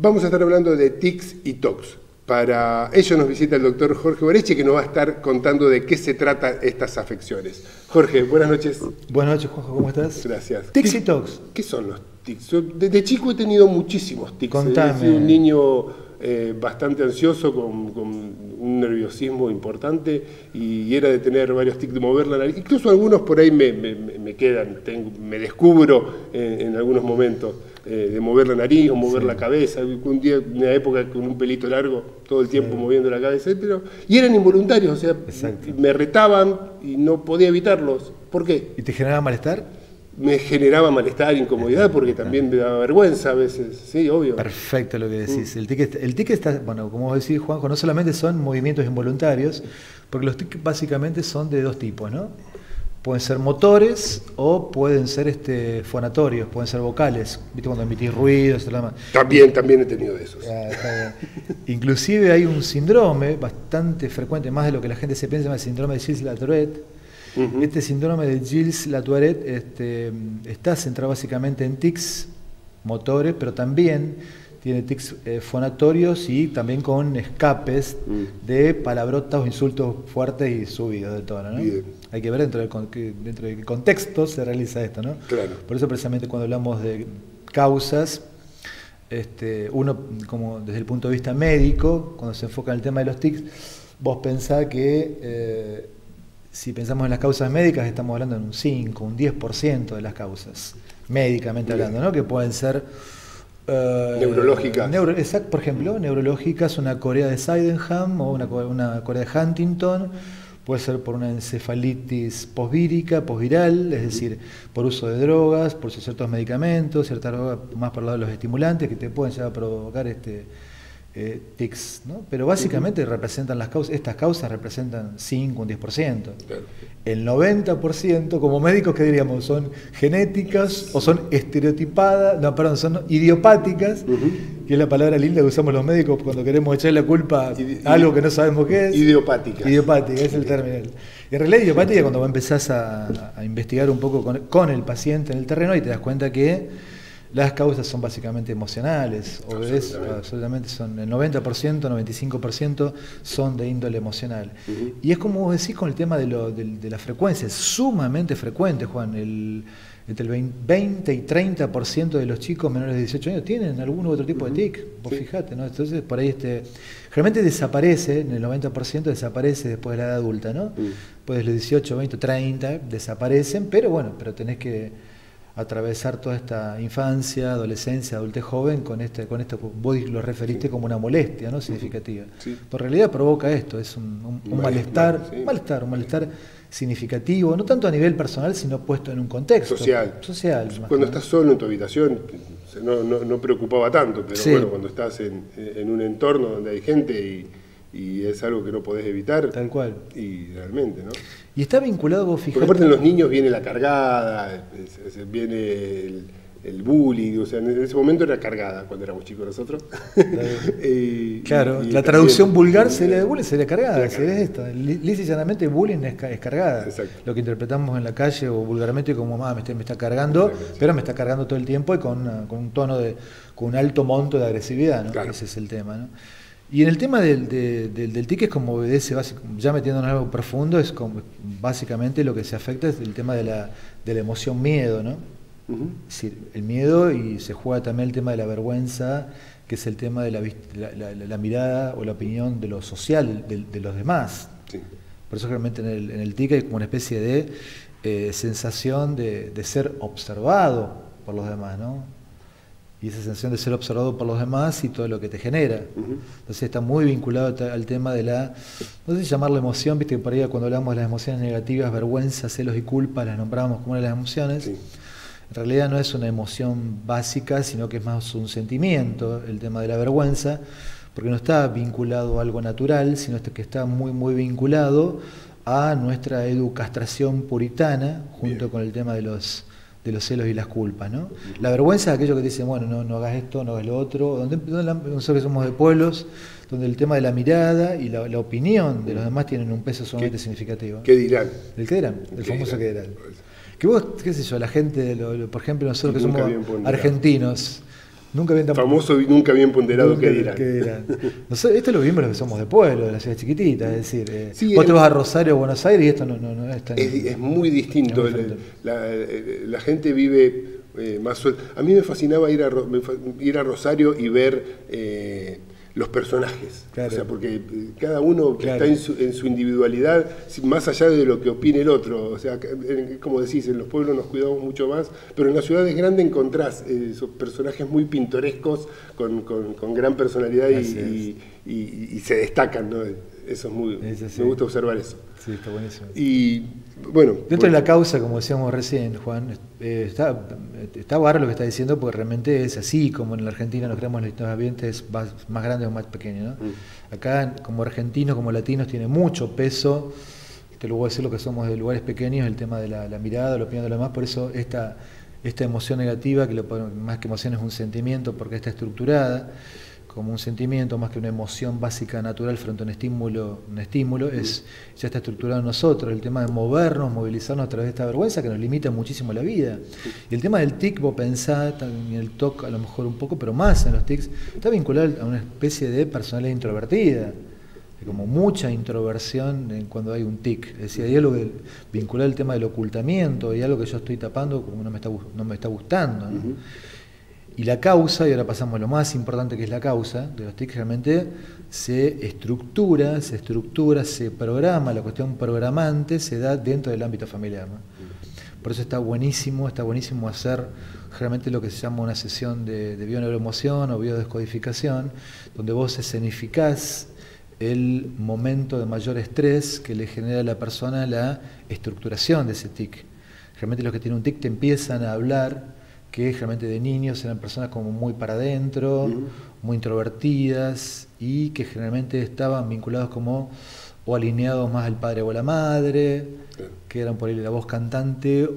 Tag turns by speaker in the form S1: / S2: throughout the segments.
S1: Vamos a estar hablando de tics y tocs. Para ello nos visita el doctor Jorge Boreschi, que nos va a estar contando de qué se trata estas afecciones. Jorge, buenas noches.
S2: Buenas noches, Juanjo, ¿cómo estás?
S1: Gracias.
S2: Tics y tocs.
S1: ¿Qué son los tics? Yo desde chico he tenido muchísimos tics.
S2: Contame.
S1: He sido un niño bastante ansioso, con un nerviosismo importante, y era de tener varios tics, de mover la nariz. Incluso algunos por ahí me quedan, me descubro en algunos momentos. De mover la nariz o mover la cabeza. Un día, una época con un pelito largo, todo el tiempo moviendo la cabeza, y eran involuntarios, o sea, me retaban y no podía evitarlos. ¿Por qué?
S2: ¿Y te generaba malestar?
S1: Me generaba malestar, incomodidad, porque también me daba vergüenza a veces, sí, obvio.
S2: Perfecto lo que decís. El tic está, bueno, como vos decís, Juanjo, no solamente son movimientos involuntarios, porque los tics básicamente son de dos tipos, ¿no? Pueden ser motores o pueden ser fonatorios, pueden ser vocales, ¿viste? Cuando emitís ruidos.
S1: También he tenido de esos.
S2: Inclusive hay un síndrome bastante frecuente, más de lo que la gente se piensa, el síndrome de Gilles-Latourette. Este síndrome de Gilles-Latourette está centrado básicamente en tics motores, pero también tiene tics fonatorios y también con escapes de palabrotas o insultos fuertes y subidos de tono, ¿no? Hay que ver dentro de qué contexto se realiza esto, ¿no?
S1: Claro.
S2: Por eso precisamente cuando hablamos de causas, uno como desde el punto de vista médico, cuando se enfoca en el tema de los tics, vos pensás que si pensamos en las causas médicas estamos hablando de un 5, un 10% de las causas, médicamente hablando, ¿no? Que pueden ser
S1: neurológicas.
S2: Por ejemplo, neurológicas, una corea de Sydenham o una corea de Huntington, puede ser por una encefalitis posvírica, posviral, es decir, por uso de drogas, por ciertos medicamentos, ciertas drogas más por el lado de los estimulantes que te pueden llegar a provocar tics, ¿no? Pero básicamente representan estas causas representan 5, un 10%.
S1: Claro.
S2: El 90%, como médicos, ¿qué diríamos? Son genéticas o son estereotipadas, son idiopáticas, que es la palabra linda que usamos los médicos cuando queremos echar la culpa a algo que no sabemos qué es.
S1: Idiopática.
S2: Idiopática, es el término. Y en realidad idiopática cuando vos empezás a investigar un poco con el paciente en el terreno y te das cuenta que las causas son básicamente emocionales, absolutamente son el 90%, 95% son de índole emocional. Y es como vos decís con el tema de la frecuencia, es sumamente frecuente, Juan. Entre el 20 y 30% de los chicos menores de 18 años tienen algún otro tipo de tic, vos fijate, ¿no? Entonces por ahí realmente desaparece, en el 90% desaparece después de la edad adulta, ¿no? Después de los 18, 20, 30 desaparecen, pero tenés que atravesar toda esta infancia, adolescencia, adultez joven con esto vos lo referiste como una molestia, ¿no? Significativa. Por realidad provoca esto, es un malestar, un malestar significativo, no tanto a nivel personal, sino puesto en un contexto social.
S1: Cuando estás solo en tu habitación no preocupaba tanto, pero bueno, cuando estás en un entorno donde hay gente y es algo que no podés evitar.
S2: Tal cual.
S1: Y realmente, ¿no?
S2: Y está vinculado, vos fijate.
S1: Porque aparte en los niños viene la cargada, viene el bullying, o sea, en ese momento era cargada cuando éramos chicos nosotros.
S2: Claro, la traducción vulgar sería de bullying, sería cargada, sería esto. Lisa y llanamente bullying es cargada.
S1: Exacto.
S2: Lo que interpretamos en la calle o vulgarmente como me está cargando, pero me está cargando todo el tiempo y con un tono con un alto monto de agresividad, ¿no? Claro. Ese es el tema, ¿no? Y en el tema del tic es como obedece, ya metiéndonos en algo profundo, es como básicamente lo que se afecta es el tema de la emoción miedo, ¿no? Es decir, el miedo, y se juega también el tema de la vergüenza, que es el tema de la mirada o la opinión de lo social, de los demás. Sí. Por eso realmente en el tic hay como una especie de sensación de ser observado por los demás, ¿no? Y esa sensación de ser observado por los demás y todo lo que te genera. Entonces está muy vinculado al tema de no sé si llamarlo emoción, viste que por ahí cuando hablamos de las emociones negativas, vergüenza, celos y culpa, las nombramos como una de las emociones. Sí. En realidad no es una emoción básica, sino que es más un sentimiento, el tema de la vergüenza, porque no está vinculado a algo natural, sino que está muy, muy vinculado a nuestra educastración puritana, junto con el tema de los celos y las culpas, ¿no? La vergüenza es aquello que dicen, bueno, no hagas esto, no hagas lo otro, nosotros que somos de pueblos, donde el tema de la mirada y la opinión de los demás tienen un peso sumamente significativo.
S1: ¿Qué dirán?
S2: El qué dirán, el famoso qué dirán. Que vos, qué sé yo, la gente, por ejemplo, nosotros que somos argentinos,
S1: famoso y nunca bien ponderado, ¿qué dirán?
S2: Esto lo vimos los que somos de pueblo, de la ciudad chiquitita, es decir, vos te vas a Rosario o Buenos Aires y esto no es tan...
S1: Es muy distinto, la gente vive más suelta. A mí me fascinaba ir a Rosario y ver los personajes, claro. O sea, porque cada uno está en su individualidad, más allá de lo que opine el otro. O sea, como decís, en los pueblos nos cuidamos mucho más, pero en las ciudades grandes encontrás esos personajes muy pintorescos, con gran personalidad y se destacan, ¿no? Eso es me gusta observar eso.
S2: Sí, está buenísimo.
S1: Y bueno,
S2: dentro de la causa, como decíamos recién, Juan, está bárbaro lo que está diciendo, porque realmente es así, como en la Argentina nos creamos en los ambientes más grandes o más pequeños, ¿no? Acá, como argentinos, como latinos, tiene mucho peso, te lo voy a decir lo que somos de lugares pequeños, el tema de la mirada, la opinión de los demás, por eso esta emoción negativa, que más que emoción es un sentimiento, porque está estructurada como un sentimiento más que una emoción básica natural frente a un estímulo, ya está estructurado en nosotros. El tema de movernos, movilizarnos a través de esta vergüenza que nos limita muchísimo la vida. Y el tema del tic, vos pensás, en el TOC a lo mejor un poco, pero más en los tics, está vinculado a una especie de personalidad introvertida, como mucha introversión cuando hay un tic. Es decir, hay algo vinculado al tema del ocultamiento, hay algo que yo estoy tapando como no me está gustando, ¿no? Y la causa, y ahora pasamos a lo más importante que es la causa de los tics, realmente se estructura, se programa, la cuestión programante se da dentro del ámbito familiar, ¿no? Por eso está buenísimo hacer realmente lo que se llama una sesión de bioneuroemoción o biodescodificación, donde vos escenificás el momento de mayor estrés que le genera a la persona la estructuración de ese tic. Realmente los que tienen un tic te empiezan a hablar que realmente de niños eran personas como muy para adentro, muy introvertidas, y que generalmente estaban vinculados como o alineados más al padre o a la madre, que eran por ahí la voz cantante,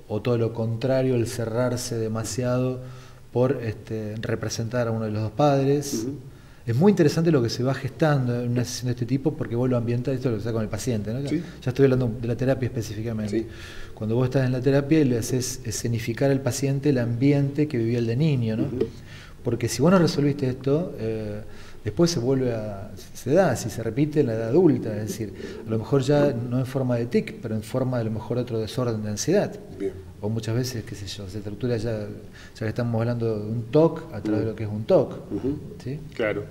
S2: o todo lo contrario, el cerrarse demasiado por representar a uno de los dos padres. Es muy interesante lo que se va gestando en una sesión de este tipo, porque vos lo ambientas, esto lo que está con el paciente, ¿no? ¿Sí? Ya estoy hablando de la terapia específicamente. Sí. Cuando vos estás en la terapia, le haces escenificar al paciente el ambiente que vivía el de niño, ¿no? Porque si vos no resolviste esto, después se da, si se repite en la edad adulta, es decir, a lo mejor ya no en forma de tic, pero en forma de a lo mejor otro desorden de ansiedad. Bien. O muchas veces, qué sé yo, se estructura ya que estamos hablando de un TOC a través de lo que es un TOC. ¿Sí?
S1: Claro.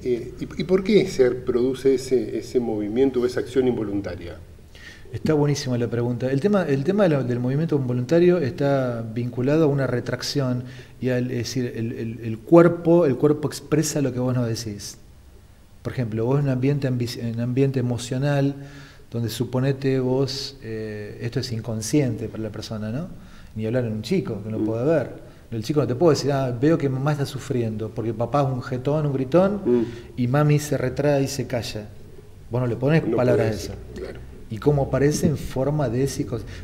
S1: ¿Y por qué se produce ese movimiento o esa acción involuntaria?
S2: Está buenísima la pregunta. El tema del movimiento involuntario está vinculado a una retracción, y es decir, el cuerpo expresa lo que vos no decís. Por ejemplo, vos en un ambiente emocional, donde suponete vos, esto es inconsciente para la persona, ¿no? Ni hablar en un chico, que no puede ver. El chico no te puede decir, veo que mamá está sufriendo, porque papá es un jetón, un gritón, y mami se retrae y se calla. Vos no le pones palabras a eso. Claro. Y cómo aparece en forma de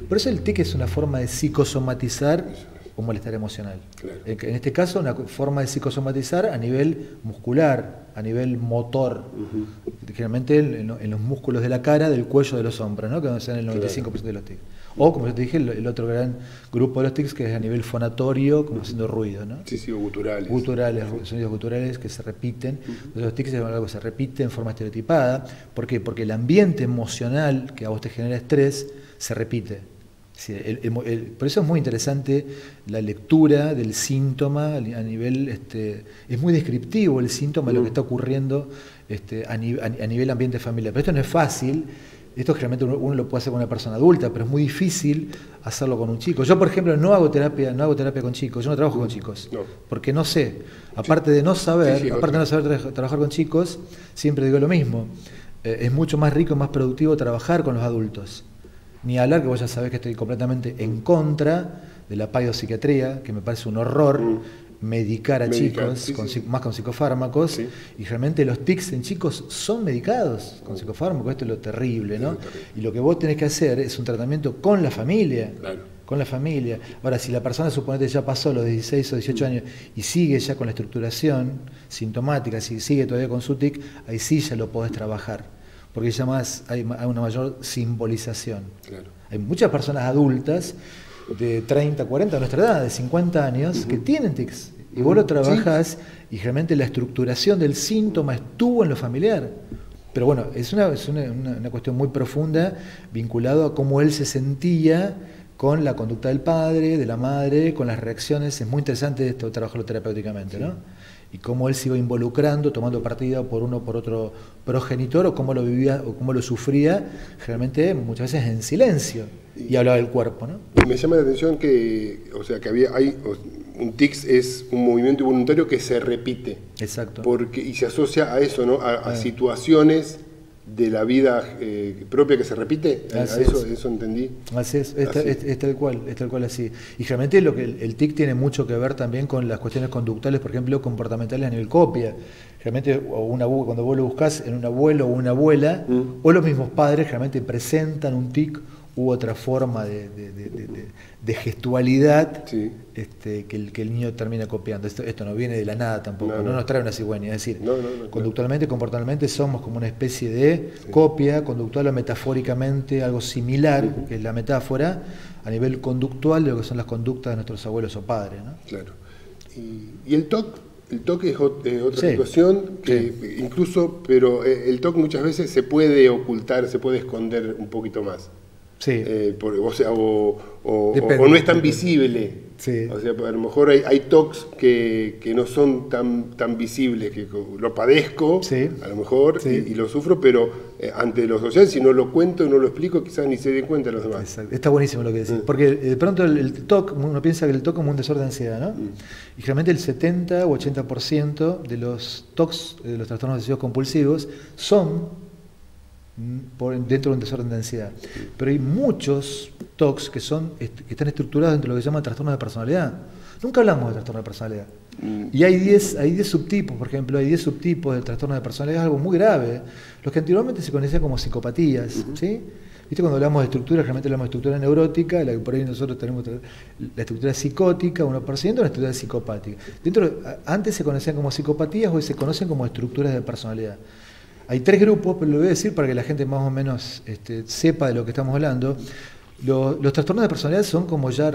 S2: Por eso el tic es una forma de psicosomatizar un malestar emocional. Claro. En este caso, una forma de psicosomatizar a nivel muscular, a nivel motor, generalmente en los músculos de la cara, del cuello, de los hombros, ¿no? Que donde se dan el 95% de los tics. O, como yo te dije, el otro gran grupo de los tics, que es a nivel fonatorio, como haciendo ruido, ¿no?
S1: Sí, o guturales.
S2: Sonidos guturales que se repiten. Entonces, los tics es algo que se repite en forma estereotipada. ¿Por qué? Porque el ambiente emocional que a vos te genera estrés se repite. Sí, por eso es muy interesante la lectura del síntoma a nivel, es muy descriptivo el síntoma de lo que está ocurriendo a nivel ambiente familiar. Pero esto no es fácil, esto generalmente uno lo puede hacer con una persona adulta, pero es muy difícil hacerlo con un chico. Yo, por ejemplo, no hago terapia con chicos, yo no trabajo con chicos, porque no sé, aparte de no saber trabajar con chicos, siempre digo lo mismo, es mucho más rico y más productivo trabajar con los adultos. Ni hablar que vos ya sabés que estoy completamente en contra de la paiopsiquiatría, que me parece un horror medicar a chicos, más con psicofármacos, y realmente los tics en chicos son medicados con psicofármacos, esto es lo terrible, ¿no? Y lo que vos tenés que hacer es un tratamiento con la familia. Con la familia. Ahora, si la persona, suponete, ya pasó los 16 o 18 años y sigue ya con la estructuración sintomática, si sigue todavía con su tic, ahí sí ya lo podés trabajar. Porque ya hay una mayor simbolización. Claro. Hay muchas personas adultas de 30, 40, de nuestra edad, de 50 años, que tienen tics. Y vos lo trabajás y realmente la estructuración del síntoma estuvo en lo familiar. Pero bueno, es una cuestión muy profunda vinculado a cómo él se sentía con la conducta del padre, de la madre, con las reacciones. Es muy interesante esto, trabajarlo terapéuticamente, ¿no? Y cómo él se iba involucrando, tomando partida por uno por otro progenitor, o cómo lo vivía o cómo lo sufría, realmente muchas veces en silencio, y hablaba del cuerpo, ¿no?
S1: Y me llama la atención que, o sea, que un tics es un movimiento involuntario que se repite.
S2: Exacto.
S1: Y se asocia a eso, ¿no? A situaciones de la vida propia que se repite. Eso entendí.
S2: Así es, es tal cual así. Y realmente el TIC tiene mucho que ver también con las cuestiones conductuales, por ejemplo, comportamentales a nivel copia. Realmente, cuando vos lo buscás en un abuelo o una abuela, o los mismos padres realmente presentan un TIC u otra forma de gestualidad, sí, que el niño termina copiando. Esto no viene de la nada tampoco, no nos trae una cigüeña. Es decir, conductualmente, comportamentalmente somos como una especie de copia, conductual o metafóricamente, algo similar, que es la metáfora, a nivel conductual de lo que son las conductas de nuestros abuelos o padres, ¿no?
S1: Claro. Y el TOC. El TOC es otra situación que incluso, pero el TOC muchas veces se puede ocultar, se puede esconder un poquito más.
S2: Sí.
S1: O no es tan visible. Sí. O sea, a lo mejor hay TOCs que no son tan visibles, que lo padezco, sí, a lo mejor, sí, y lo sufro, pero ante lo social, si no lo cuento, no lo explico, quizás ni se den cuenta los demás.
S2: Exacto. Está buenísimo lo que decís, porque de pronto el TOC, uno piensa que el TOC es como un desorden de ansiedad, ¿no? Y realmente el 70 o 80% de los TOCs, de los trastornos obsesivos compulsivos, son dentro de un desorden de ansiedad. Pero hay muchos TOCs que están estructurados dentro de lo que se llama trastorno de personalidad. Nunca hablamos de trastorno de personalidad. Y hay 10 subtipos, por ejemplo, hay 10 subtipos del trastorno de personalidad, es algo muy grave. Los que anteriormente se conocían como psicopatías, ¿sí? ¿Viste? Cuando hablamos de estructura, realmente hablamos de estructura neurótica, la que por ahí nosotros tenemos la estructura psicótica, 1%, la estructura psicopática. Antes se conocían como psicopatías, hoy se conocen como estructuras de personalidad. Hay 3 grupos, pero lo voy a decir para que la gente más o menos sepa de lo que estamos hablando. Los trastornos de personalidad son como ya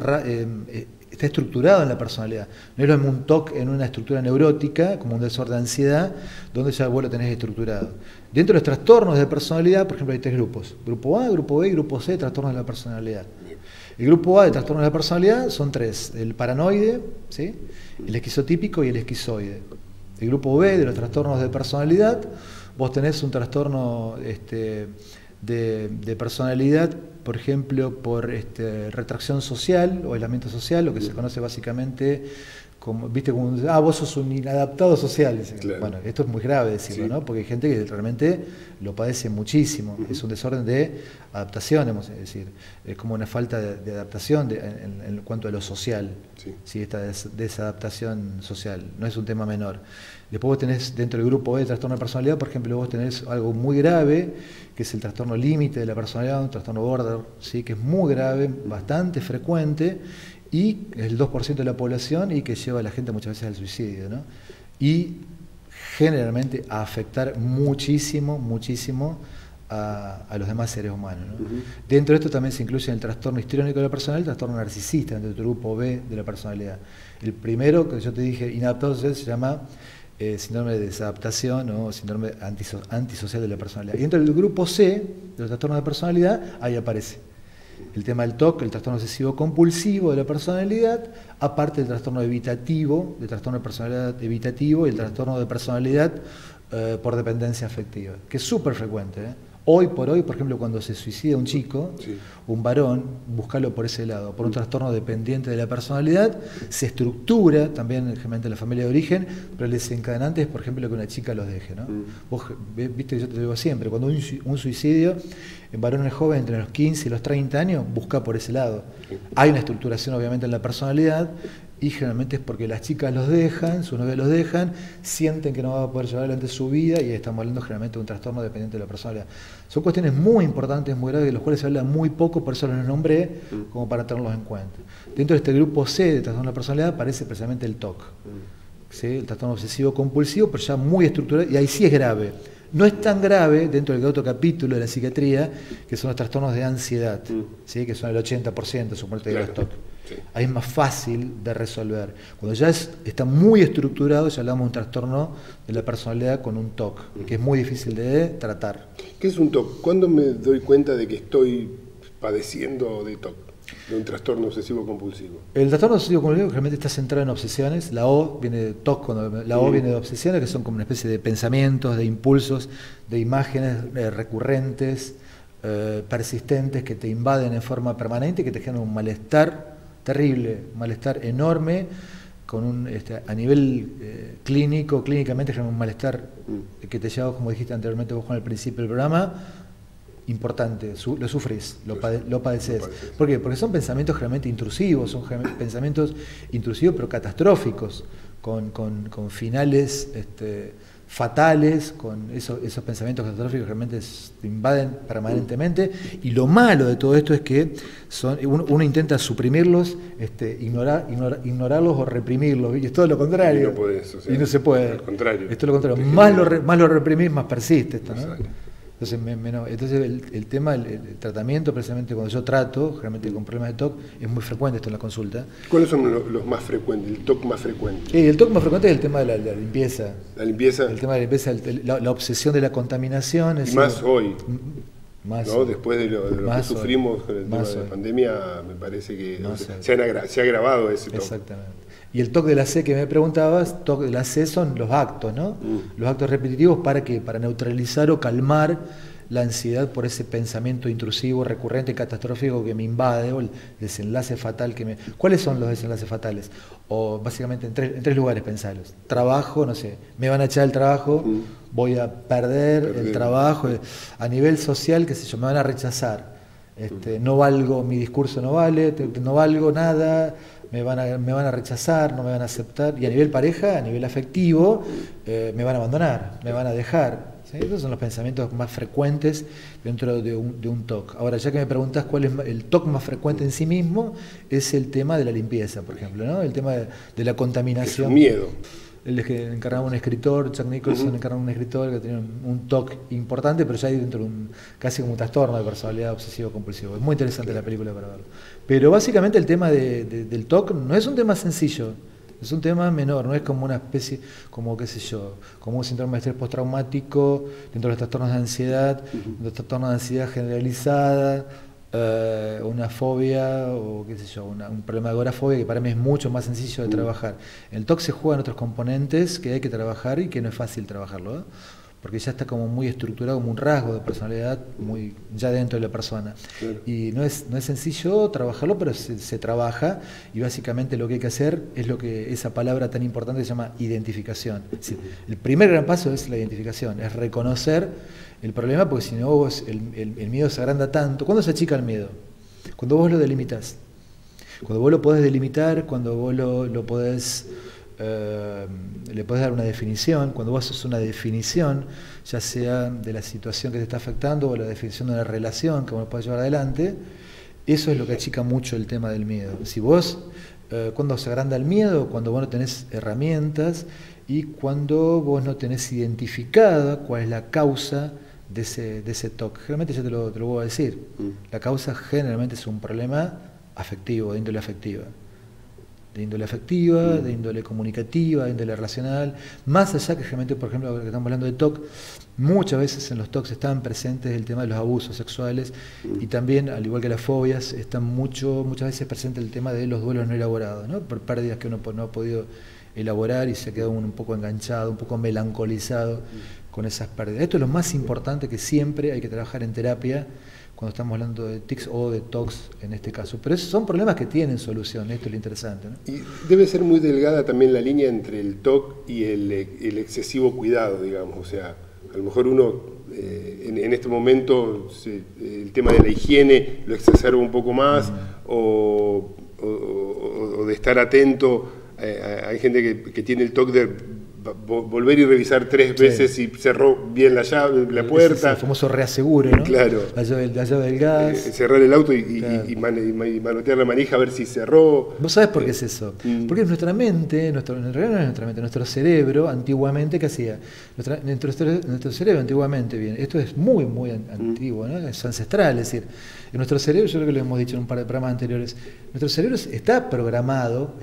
S2: está estructurado en la personalidad. No es lo mismo un TOC en una estructura neurótica, como un desorden de ansiedad, donde ya vos lo tenés estructurado. Dentro de los trastornos de personalidad, por ejemplo, hay 3 grupos. Grupo A, Grupo B y Grupo C, trastornos de la personalidad. El grupo A de trastornos de la personalidad son 3. El paranoide, ¿sí?, el esquizotípico y el esquizoide. El grupo B de los trastornos de personalidad, vos tenés un trastorno de personalidad, por ejemplo, por retracción social o aislamiento social, lo que se conoce básicamente como, viste, como vos sos un inadaptado social. Claro. Bueno, esto es muy grave decirlo, sí, ¿no? Porque hay gente que realmente lo padece muchísimo. Es un desorden de adaptación, es decir, es como una falta de adaptación en cuanto a lo social. Sí. ¿Sí? Esta desadaptación social, no es un tema menor. Después vos tenés dentro del grupo B de trastorno de personalidad, por ejemplo, vos tenés algo muy grave, que es el trastorno límite de la personalidad, un trastorno border, ¿sí?, que es muy grave, bastante frecuente, y es el 2% de la población y que lleva a la gente muchas veces al suicidio, ¿no? Y generalmente a afectar muchísimo a los demás seres humanos, ¿no? Dentro de esto también se incluye el trastorno histriónico de la personalidad, el trastorno narcisista, dentro del grupo B de la personalidad. El primero, que yo te dije, inadaptado social, se llama síndrome de desadaptación o síndrome antisocial de la personalidad. Y dentro del grupo C, de los trastornos de personalidad, ahí aparece el tema del TOC, el trastorno obsesivo compulsivo de la personalidad, aparte del trastorno evitativo, del trastorno de personalidad evitativo y el trastorno de personalidad por dependencia afectiva, que es súper frecuente, ¿eh? Hoy por hoy, por ejemplo, cuando se suicida un chico, sí, un varón, buscarlo por ese lado, por un trastorno dependiente de la personalidad, se estructura también generalmente en la familia de origen, pero el desencadenante es, por ejemplo, que una chica los deje, ¿no? Vos viste que yo te digo siempre, cuando un suicidio en varones jóvenes entre los 15 y los 30 años, busca por ese lado. Hay una estructuración obviamente en la personalidad, y generalmente es porque las chicas los dejan, sus novias los dejan, sienten que no va a poder llevar adelante su vida y estamos hablando generalmente de un trastorno dependiente de la personalidad. Son cuestiones muy importantes, muy graves, de los cuales se habla muy poco, por eso los nombré, como para tenerlos en cuenta. Dentro de este grupo C de trastorno de la personalidad aparece precisamente el TOC, ¿sí?, el trastorno obsesivo compulsivo, pero ya muy estructurado, y ahí sí es grave. No es tan grave dentro del otro capítulo de la psiquiatría, que son los trastornos de ansiedad, ¿sí?, que son el 80%, suponete, de los TOC.
S1: Sí.
S2: Ahí es más fácil de resolver. Cuando ya está muy estructurado, ya hablamos de un trastorno de la personalidad con un TOC, que es muy difícil de tratar.
S1: ¿Qué es un TOC? ¿Cuándo me doy cuenta de que estoy padeciendo de TOC, de un trastorno obsesivo compulsivo?
S2: El trastorno obsesivo compulsivo realmente está centrado en obsesiones. La O viene de TOC, la O viene de obsesiones, que son como una especie de pensamientos, de impulsos, de imágenes recurrentes, persistentes, que te invaden en forma permanente y que te generan un malestar terrible, un malestar enorme, con a nivel clínicamente genera un malestar que te lleva, como dijiste anteriormente vos con el principio del programa, importante, lo sufrís, lo padeces. ¿Por qué? Porque son pensamientos generalmente intrusivos, son pensamientos intrusivos pero catastróficos, con finales fatales, con esos pensamientos catastróficos que realmente te invaden permanentemente. Y lo malo de todo esto es que uno intenta suprimirlos, ignorarlos o reprimirlos, y es todo lo contrario.
S1: Y no podés, o sea,
S2: y no se puede.
S1: Al contrario.
S2: Esto es lo contrario. Más lo reprimís, más persiste esto, ¿no? Entonces el tema, el tratamiento, precisamente cuando yo trato, generalmente con problemas de TOC, es muy frecuente esto en la consulta.
S1: ¿Cuáles son los más frecuentes, el TOC más frecuente?
S2: El TOC más frecuente es el tema de la limpieza.
S1: ¿La limpieza?
S2: El tema de la limpieza, la obsesión de la contaminación.
S1: Y más hoy,
S2: más
S1: ¿no? Después de lo que sufrimos con el tema de la pandemia, me parece que se ha agravado ese TOC.
S2: Exactamente. Y el TOC de la C que me preguntabas, TOC de la C son los actos, ¿no? Los actos repetitivos para neutralizar o calmar la ansiedad por ese pensamiento intrusivo, recurrente, catastrófico que me invade, o el desenlace fatal que me... ¿Cuáles son los desenlaces fatales? O básicamente en tres lugares pensarlos. Trabajo, no sé, me van a echar el trabajo, voy a perder el trabajo. A nivel social, qué sé yo, me van a rechazar. No valgo, mi discurso no vale, no valgo nada, me van a rechazar, no me van a aceptar. Y a nivel pareja, a nivel afectivo, me van a abandonar, me van a dejar. ¿Sí? Esos son los pensamientos más frecuentes dentro de un TOC. Ahora, ya que me preguntas cuál es el TOC más frecuente en sí mismo, es el tema de la limpieza, por ejemplo, ¿no? El tema de la contaminación.
S1: Es miedo.
S2: Él que encarnaba un escritor, Jack Nicholson encarnaba un escritor que tenía un TOC importante, pero ya hay dentro de casi como un trastorno de personalidad obsesivo-compulsivo. Es muy interesante la película para verlo. Pero básicamente el tema del TOC no es un tema sencillo, es un tema menor, no es como una especie, como qué sé yo, como un síndrome de estrés postraumático, dentro de los trastornos de ansiedad, los trastornos de ansiedad generalizada, una fobia o qué sé yo, un problema de agorafobia que para mí es mucho más sencillo de trabajar. El TOC se juega en otros componentes que hay que trabajar y que no es fácil trabajarlo, ¿eh? Porque ya está como muy estructurado como un rasgo de personalidad muy ya dentro de la persona. Claro. Y no es sencillo trabajarlo, pero se trabaja, y básicamente lo que hay que hacer es lo que esa palabra tan importante se llama identificación. Es decir, el primer gran paso es la identificación, es reconocer el problema, porque si no el miedo se agranda tanto. ¿Cuándo se achica el miedo? Cuando vos lo delimitas. Cuando vos lo podés delimitar, cuando vos lo podés... le podés dar una definición. Cuando vos haces una definición, ya sea de la situación que te está afectando o la definición de una relación que vos podés llevar adelante, eso es lo que achica mucho el tema del miedo. Si vos, cuando se agranda el miedo, cuando vos no tenés herramientas y cuando vos no tenés identificada cuál es la causa de ese TOC. Generalmente ya te lo voy a decir. La causa generalmente es un problema afectivo, de índole afectiva. De índole comunicativa, de índole relacional, más allá que generalmente, por ejemplo, que estamos hablando de TOC, muchas veces en los TOCs están presentes el tema de los abusos sexuales y también, al igual que las fobias, están muchas veces presente el tema de los duelos no elaborados, ¿no? Por pérdidas que uno no ha podido elaborar y se ha quedado un poco enganchado, un poco melancolizado con esas pérdidas. Esto es lo más importante que siempre hay que trabajar en terapia cuando estamos hablando de tics o de TOCs en este caso. Pero son problemas que tienen solución, esto es lo interesante, ¿no?
S1: Y debe ser muy delgada también la línea entre el TOC y el excesivo cuidado, digamos. O sea, a lo mejor uno en este momento el tema de la higiene lo exacerba un poco más, o de estar atento. Hay gente que tiene el TOC de volver y revisar 3 veces si cerró bien la llave, la puerta.
S2: El famoso reasegure, ¿no?
S1: Claro.
S2: La llave del gas.
S1: Cerrar el auto
S2: Claro.
S1: y manotear la manija a ver si cerró.
S2: ¿Vos sabés por qué es eso? Porque nuestra mente, en realidad no es nuestra mente, nuestro cerebro antiguamente, ¿qué hacía? Nuestro cerebro antiguamente, bien, esto es muy, muy antiguo, ¿no? Es ancestral, es decir, en nuestro cerebro, yo creo que lo hemos dicho en un par de programas anteriores, nuestro cerebro está programado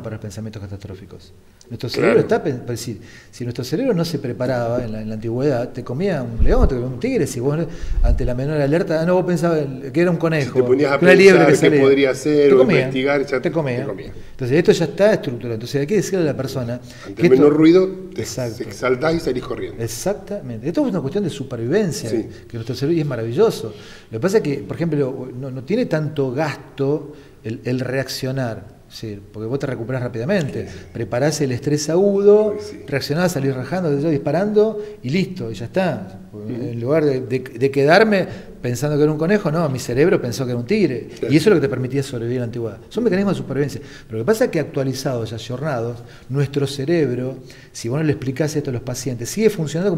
S2: para los pensamientos catastróficos. Nuestro cerebro está, es decir, si nuestro cerebro no se preparaba en la antigüedad, te comía un león, te comía un tigre, si vos ante la menor alerta, vos pensabas que era un conejo,
S1: si te ponías a
S2: una liebre que
S1: pensar qué podría ser o investigar,
S2: ya te comía. Entonces esto ya está estructurado. Entonces hay que decirle a la persona
S1: ante el menor ruido te exaltás y salís corriendo.
S2: Exactamente. Esto es una cuestión de supervivencia, que nuestro cerebro es maravilloso. Lo que pasa es que, por ejemplo, no tiene tanto gasto el reaccionar. Sí, porque vos te recuperás rápidamente, preparás el estrés agudo, reaccionás, salís rajando, disparando y listo, y ya está. En lugar de quedarme pensando que era un conejo, no, mi cerebro pensó que era un tigre. Y eso es lo que te permitía sobrevivir en la antigüedad. Son mecanismos de supervivencia. Pero lo que pasa es que actualizados y ayornados, nuestro cerebro, si vos no le explicás esto a los pacientes, sigue funcionando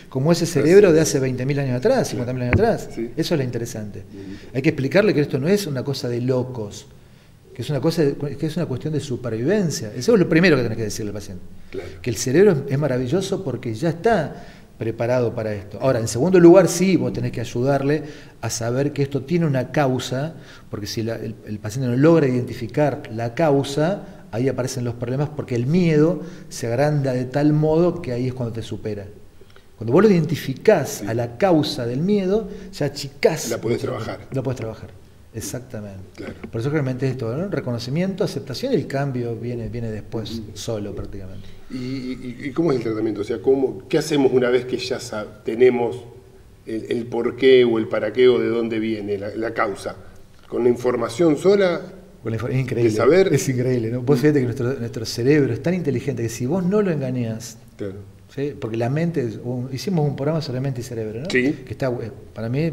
S2: como ese cerebro de hace 20.000 años atrás, 50.000 años atrás. Eso es lo interesante. Hay que explicarle que esto no es una cosa de locos, que es una cuestión de supervivencia. Eso es lo primero que tenés que decirle al paciente. Claro. Que el cerebro es maravilloso porque ya está preparado para esto. Ahora, en segundo lugar, sí, vos tenés que ayudarle a saber que esto tiene una causa, porque si el paciente no logra identificar la causa, ahí aparecen los problemas, porque el miedo se agranda de tal modo que ahí es cuando te supera. Cuando vos lo identificás a la causa del miedo, ya achicás.
S1: La podés trabajar.
S2: La podés trabajar. Exactamente. Claro. Por eso realmente es esto, ¿no? Reconocimiento, aceptación y el cambio viene después solo prácticamente.
S1: ¿Y cómo es el tratamiento? O sea, ¿qué hacemos una vez que ya tenemos el por qué o el para qué o de dónde viene la causa? ¿Con la información sola?
S2: Es increíble.
S1: Saber?
S2: Es increíble, ¿no? Vos fíjate que nuestro cerebro es tan inteligente que si vos no lo engañás, claro. ¿Sí? Porque la mente, hicimos un programa sobre mente y cerebro, ¿no?
S1: Sí.
S2: Que está, para mí,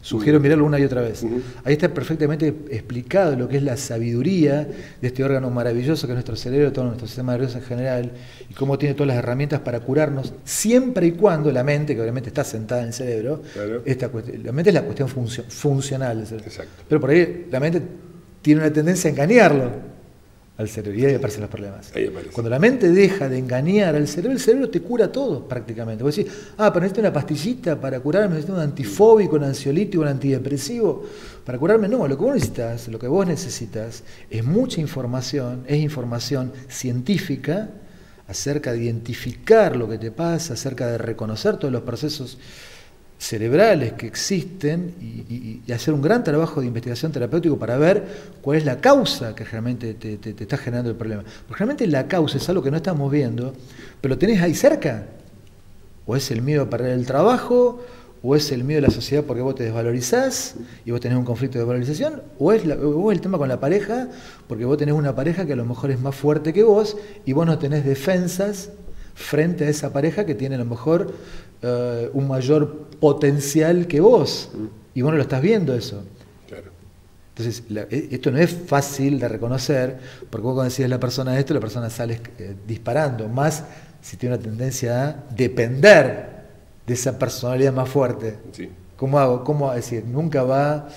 S2: sugiero mirarlo una y otra vez. Ahí está perfectamente explicado lo que es la sabiduría de este órgano maravilloso que es nuestro cerebro, todo nuestro sistema nervioso en general, y cómo tiene todas las herramientas para curarnos, siempre y cuando la mente, que obviamente está sentada en el cerebro, claro. La mente es la cuestión funcional del cerebro.
S1: Exacto.
S2: Pero por ahí la mente tiene una tendencia a engañarlo al cerebro, y ahí aparecen los problemas. Cuando la mente deja de engañar al cerebro, el cerebro te cura todo prácticamente. Vos decís, pero necesito una pastillita para curarme, necesito un antifóbico, un ansiolítico, un antidepresivo para curarme. No, lo que vos necesitas es mucha información, es información científica acerca de identificar lo que te pasa, acerca de reconocer todos los procesos cerebrales que existen y hacer un gran trabajo de investigación terapéutico para ver cuál es la causa que realmente te está generando el problema. Porque realmente la causa es algo que no estamos viendo, pero lo tenés ahí cerca. O es el miedo a perder el trabajo, o es el miedo de la sociedad porque vos te desvalorizás y vos tenés un conflicto de valorización, o es el tema con la pareja porque vos tenés una pareja que a lo mejor es más fuerte que vos y vos no tenés defensas frente a esa pareja que tiene a lo mejor un mayor potencial que vos, y vos no lo estás viendo eso.
S1: Claro.
S2: Entonces, esto no es fácil de reconocer, porque vos cuando decís a la persona esto, la persona sale disparando, más si tiene una tendencia a depender de esa personalidad más fuerte.
S1: Sí.
S2: ¿Cómo hago? ¿Cómo decir? Nunca va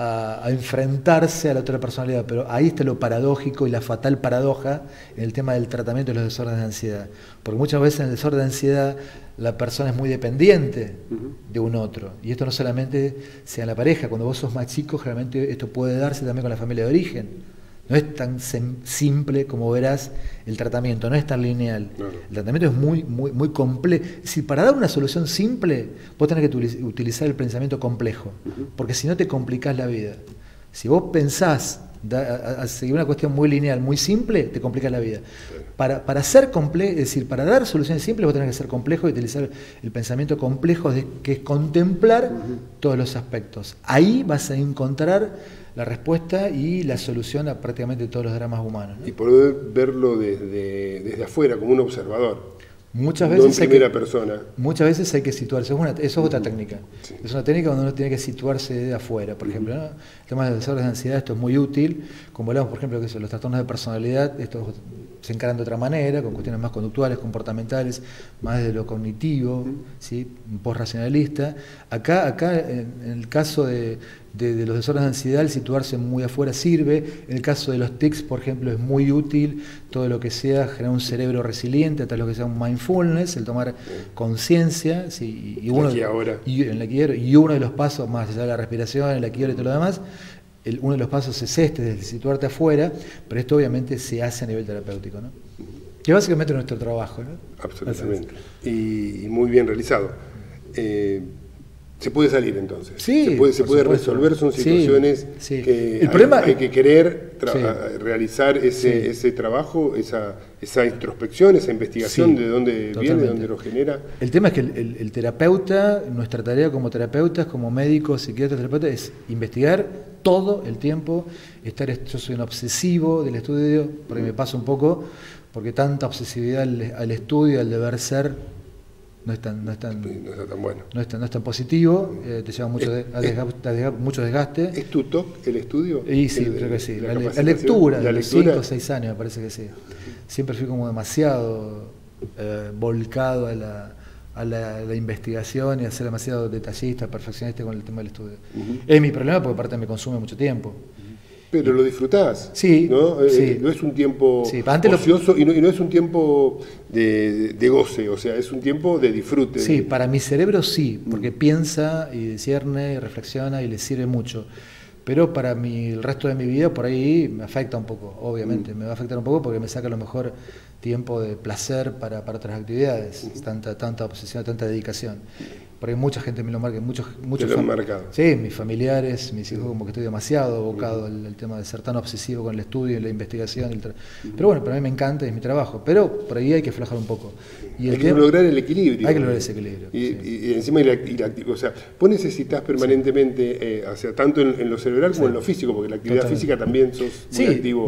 S2: a enfrentarse a la otra personalidad, pero ahí está lo paradójico y la fatal paradoja en el tema del tratamiento de los desórdenes de ansiedad, porque muchas veces en el desorden de ansiedad la persona es muy dependiente de un otro, y esto no solamente sea en la pareja, cuando vos sos más chico generalmente esto puede darse también con la familia de origen. No es tan simple como verás el tratamiento, no es tan lineal. No. El tratamiento es muy complejo. Es decir, para dar una solución simple, vos tenés que utilizar el pensamiento complejo, porque si no te complicás la vida. Si vos pensás a seguir una cuestión muy lineal, muy simple, te complicás la vida. Para ser complejo, es decir, para dar soluciones simples, vos tenés que ser complejo y utilizar el pensamiento complejo, que es contemplar todos los aspectos. Ahí vas a encontrar la respuesta y la solución a prácticamente todos los dramas humanos, ¿no?
S1: Y poder verlo desde afuera, como un observador.
S2: Muchas veces
S1: no en primera persona.
S2: Muchas veces hay que situarse. Eso es otra técnica. Sí. Es una técnica donde uno tiene que situarse de afuera, por ejemplo, ¿no? El tema de desórdenes de ansiedad, esto es muy útil. Como hablamos, por ejemplo, que son los trastornos de personalidad, esto se encaran de otra manera, con cuestiones más conductuales, comportamentales, más de lo cognitivo, ¿sí? Post-racionalista. Acá en el caso de los desórdenes de ansiedad, el situarse muy afuera sirve. En el caso de los tics, por ejemplo, es muy útil todo lo que sea generar un cerebro resiliente, hasta lo que sea un mindfulness, el tomar conciencia, ¿sí? y uno de los pasos, más allá de la respiración, el aquí y ahora y todo lo demás, uno de los pasos es desde situarte afuera, pero esto obviamente se hace a nivel terapéutico, ¿no? Que básicamente es nuestro trabajo, ¿no?
S1: Absolutamente. Y muy bien realizado. Se puede salir entonces.
S2: Sí,
S1: se puede resolver, son situaciones que
S2: el problema
S1: hay que querer realizar ese trabajo, esa introspección, esa investigación de dónde viene, de dónde lo genera.
S2: El tema es que el terapeuta, nuestra tarea como terapeutas, como médicos, psiquiatras, terapeutas, es investigar todo el tiempo. Yo soy un obsesivo del estudio, porque me pasa un poco, porque tanta obsesividad al estudio, al deber ser, no es tan bueno. No es tan positivo, te lleva mucho desgaste.
S1: ¿Es tu TOC el estudio?
S2: Y sí, creo que sí. La lectura, de los 5 o 6 años me parece que sí. Siempre fui como demasiado volcado a la investigación y a ser demasiado detallista, perfeccionista con el tema del estudio. Es mi problema porque aparte me consume mucho tiempo.
S1: Pero lo disfrutás,
S2: sí,
S1: ¿no?
S2: Sí.
S1: No es un tiempo ocioso y no es un tiempo de goce, o sea, es un tiempo de disfrute.
S2: Sí, para mi cerebro sí, porque piensa y discierne y reflexiona y le sirve mucho. Pero para el resto de mi vida por ahí me afecta un poco, obviamente, me va a afectar un poco porque me saca a lo mejor tiempo de placer para otras actividades, tanta obsesión, tanta dedicación. Porque mucha gente me lo marca, muchos sí, mis familiares, mis hijos, como que estoy demasiado abocado al tema de ser tan obsesivo con el estudio y la investigación. Pero bueno, para mí me encanta, es mi trabajo, pero por ahí hay que aflojar un poco.
S1: Hay que lograr el equilibrio.
S2: Hay que lograr ese equilibrio.
S1: Y encima o sea, vos necesitas permanentemente, o sea, tanto en lo cerebral como en lo físico, porque la actividad física también sos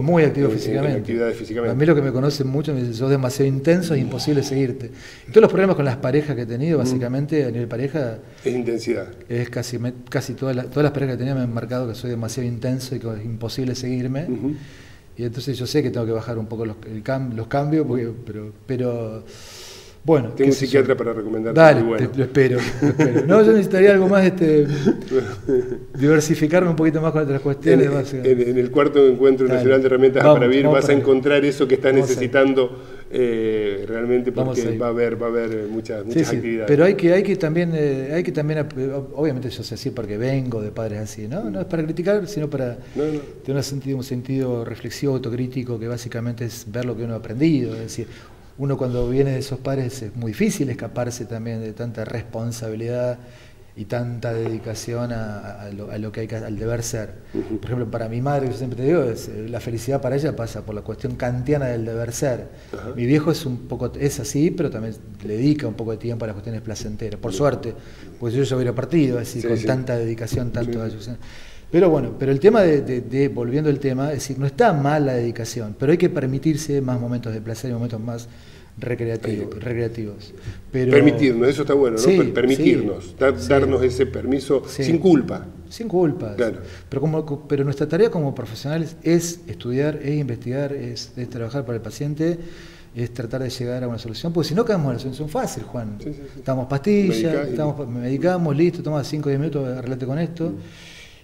S2: muy activo físicamente.
S1: Actividades físicamente.
S2: A mí lo que me conocen mucho me dicen, sos demasiado intenso, es imposible seguirte. Y todos los problemas con las parejas que he tenido, básicamente, a nivel pareja,
S1: es intensidad.
S2: Es casi todas las parejas que tenía me han marcado que soy demasiado intenso y que es imposible seguirme. Y entonces yo sé que tengo que bajar un poco los cambios, pero bueno.
S1: Tengo un psiquiatra para recomendarte.
S2: Dale, lo espero. No, yo necesitaría algo más, diversificarme un poquito más con otras cuestiones.
S1: En el cuarto encuentro nacional de herramientas para vivir vas a encontrar eso que estás necesitando realmente, porque va a haber muchas actividades.
S2: Pero hay que también, obviamente yo sé así porque vengo de padres así, ¿no? No es para criticar, sino para tener un sentido reflexivo, autocrítico, que básicamente es ver lo que uno ha aprendido, es decir, uno cuando viene de esos padres es muy difícil escaparse también de tanta responsabilidad y tanta dedicación a lo que hay al deber ser. Por ejemplo, para mi madre, yo siempre te digo, la felicidad para ella pasa por la cuestión kantiana del deber ser. Mi viejo es así, pero también le dedica un poco de tiempo a las cuestiones placenteras, por suerte, pues yo ya hubiera partido así, con tanta dedicación, tanto ayuda. Pero bueno, el tema volviendo al tema, es decir, no está mal la dedicación, pero hay que permitirse más momentos de placer y momentos más recreativos. Pero,
S1: permitirnos, eso está bueno, ¿no? Permitirnos, darnos ese permiso sin culpa.
S2: Sin culpa. Claro. Pero nuestra tarea como profesionales es estudiar, es investigar, es trabajar para el paciente, es tratar de llegar a una solución, porque si no caemos en la solución fácil, Juan. Damos pastillas, medicamos, listo, toma 5 o 10 minutos, arreglate con esto.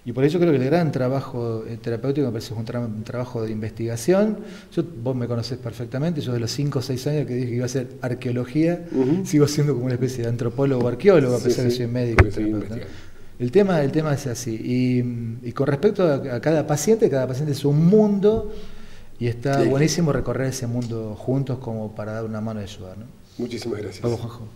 S2: Y por eso creo que el gran trabajo terapéutico me parece un trabajo de investigación. Vos me conocés perfectamente, yo de los 5 o 6 años que dije que iba a hacer arqueología, sigo siendo como una especie de antropólogo o arqueólogo, a pesar de que soy médico. El tema es así. Y con respecto a cada paciente es un mundo y está buenísimo recorrer ese mundo juntos como para dar una mano de ayudar, ¿no?
S1: Muchísimas gracias.
S2: Vamos, Juanjo.